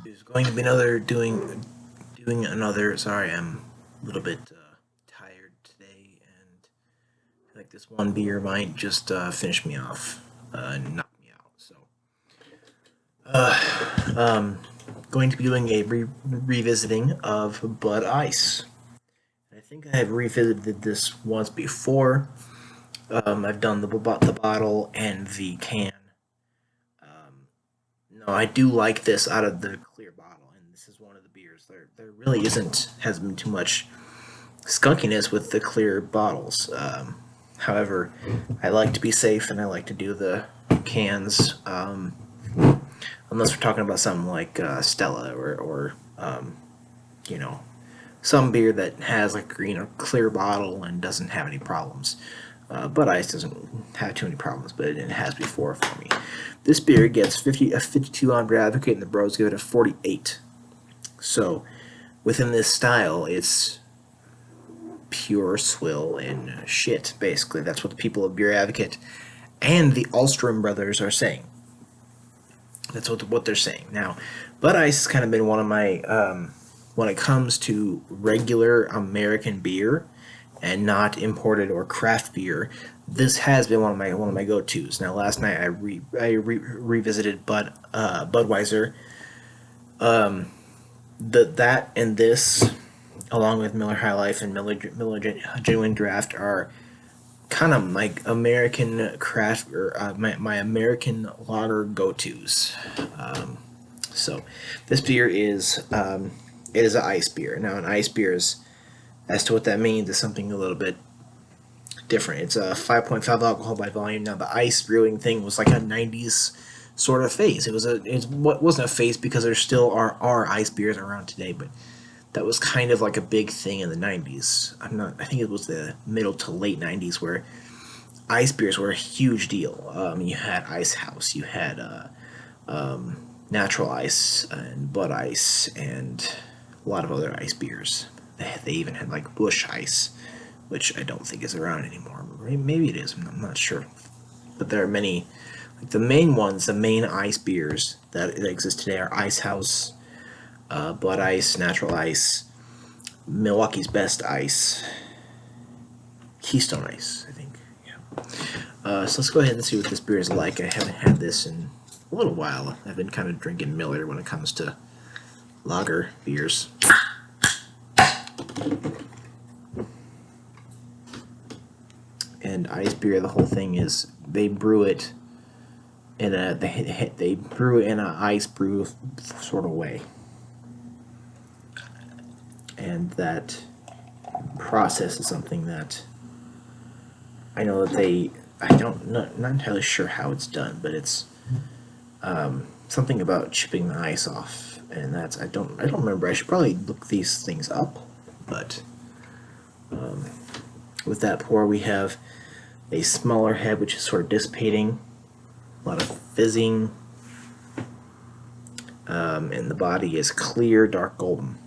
There's going to be doing another. Sorry, I'm a little bit tired today, and I feel like this one beer might just finish me off, and knock me out. So, um, going to be doing a revisiting of Bud Ice. I think I have revisited this once before. I've done the bottle and the can. Um, no, I do like this out of the clear bottle, and this is one of the beers. There really hasn't been too much skunkiness with the clear bottles. However, I like to be safe, and I like to do the cans. Unless we're talking about something like Stella or you know some beer that has like a green or clear bottle and doesn't have any problems. Bud Ice doesn't have too many problems, but it has before for me. This beer gets 52 on Brad Advocate, and the Bros give it a 48. So within this style, it's pure swill and shit. Basically, that's what the people of Beer Advocate and the Alstrom brothers are saying. That's what they're saying. Now, Bud Ice has kind of been one of my when it comes to regular American beer and not imported or craft beer. This has been one of my go tos. Now, last night revisited Budweiser. That and this, along with Miller High Life and Miller Genuine Draft, are kind of like American craft or my American lager go tos. So this beer is it is an ice beer. Now, an ice beer is, as to what that means, is something a little bit different. It's a 5.5 alcohol by volume. Now, the ice brewing thing was like a 90s sort of phase. It wasn't a phase because there still are ice beers around today, but that was kind of like a big thing in the 90s. I think it was the middle to late 90s where ice beers were a huge deal. You had Ice House, you had Natural Ice and Bud Ice and a lot of other ice beers. They even had like Bush Ice, which I don't think is around anymore. Maybe it is. I'm not sure. But there are many, like the main ones, the main ice beers that exist today are Ice House, Bud Ice, Natural Ice, Milwaukee's Best Ice, Keystone Ice, I think. Yeah. So let's go ahead and see what this beer is like. I haven't had this in a little while. I've been kind of drinking Miller when it comes to lager beers. And ice beer, the whole thing is they brew it in they brew it in an ice brew sort of way, and that process is something that I know that I don't not entirely sure how it's done, but it's something about chipping the ice off, and that's I don't remember. I should probably look these things up, but with that pour we have a smaller head which is sort of dissipating, a lot of fizzing, and the body is clear dark golden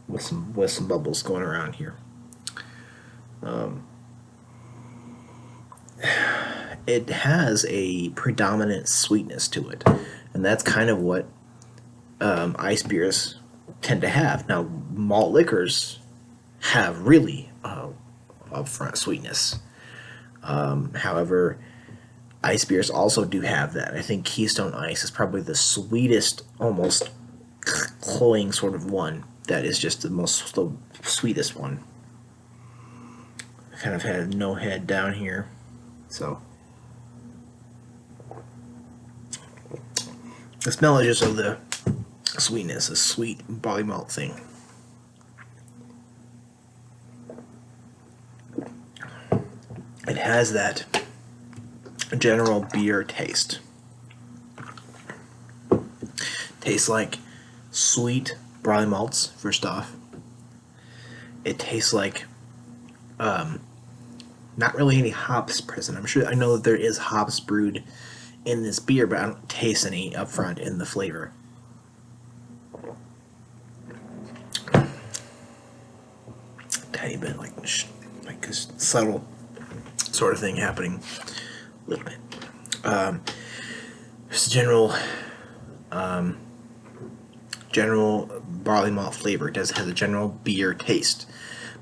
with some bubbles going around here. It has a predominant sweetness to it, and that's kind of what ice beers tend to have. Now, malt liquors have really upfront sweetness. However, ice beers also do have that. I think Keystone Ice is probably the sweetest, almost cloying sort of one. That is just the sweetest one. I kind of had no head down here, so the smell is just of the sweetness, a sweet barley malt thing. It has that general beer taste. Tastes like sweet barley malts, first off. It tastes like not really any hops present. I know that there is hops brewed in this beer, but I don't taste any up front in the flavor. Tiny bit like a subtle sort of thing happening a little bit. Just a general barley malt flavor. It has a general beer taste,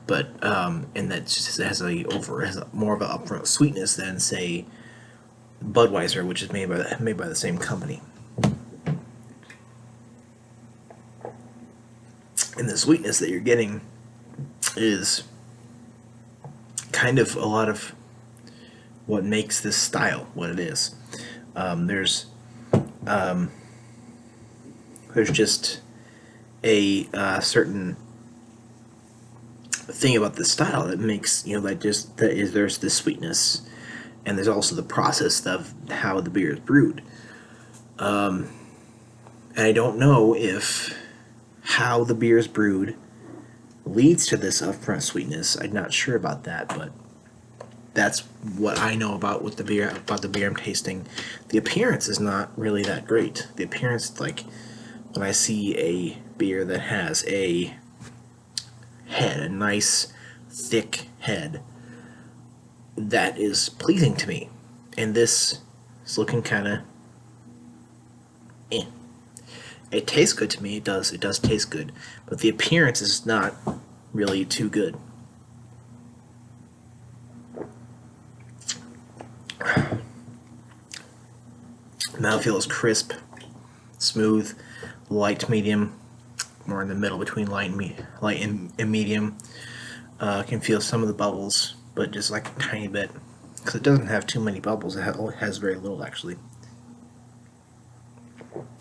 but and that just has more of an upfront sweetness than say Budweiser, which is made by the same company. And the sweetness that you're getting is kind of a lot of what makes this style what it is. There's just a certain thing about this style that makes there's this sweetness, and there's also the process of how the beer is brewed. And I don't know if how the beer is brewed leads to this upfront sweetness. I'm not sure about that, but that's what I know about the beer I'm tasting. The appearance is not really that great. The appearance, like when I see a beer that has a nice thick head, that is pleasing to me. And this is looking kind of eh. It tastes good to me. It does taste good, but the appearance is not really too good. Mouthfeel is crisp, smooth, light medium, more in the middle between light and medium. Can feel some of the bubbles, but just like a tiny bit, because it doesn't have too many bubbles. It has very little actually.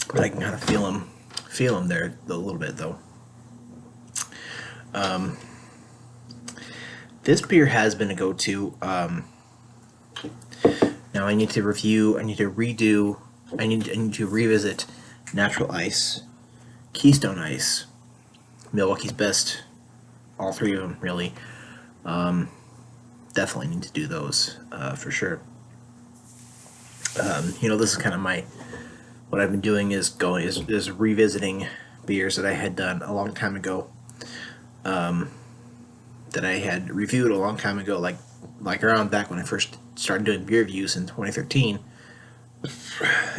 But I can kind of feel them there a little bit though. This beer has been a go-to. Now I need to revisit Natural Ice, Keystone Ice, Milwaukee's Best, all three of them really. Definitely need to do those for sure. This is kind of what I've been doing is revisiting beers that I had done a long time ago, that I had reviewed a long time ago, like around back when I first started doing beer reviews in 2013,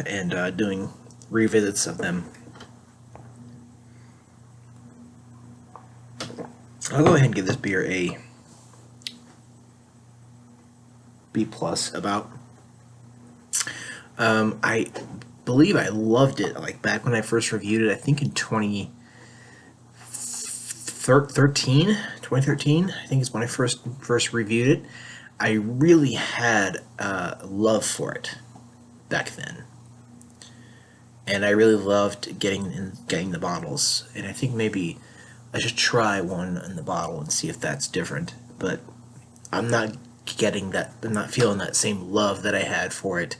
and doing revisits of them. I'll go ahead and give this beer a B+ about. I believe I loved it like back when I first reviewed it. I think in 2013. I think is when I first reviewed it. I really had love for it back then, and I really loved getting the bottles. And I think maybe I should try one in the bottle and see if that's different. But I'm not getting that. I'm not feeling that same love that I had for it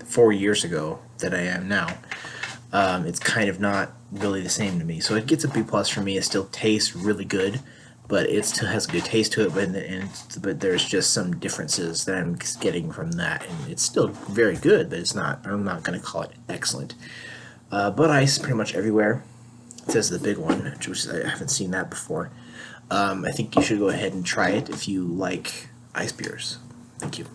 4 years ago that I am now. It's kind of not really the same to me. So it gets a B+ for me. It still tastes really good, but it still has a good taste to it. But there's just some differences that I'm getting from that, and it's still very good. But it's not. I'm not going to call it excellent. Bud Ice pretty much everywhere. It says the big one, which I haven't seen that before. I think you should go ahead and try it if you like ice beers. Thank you.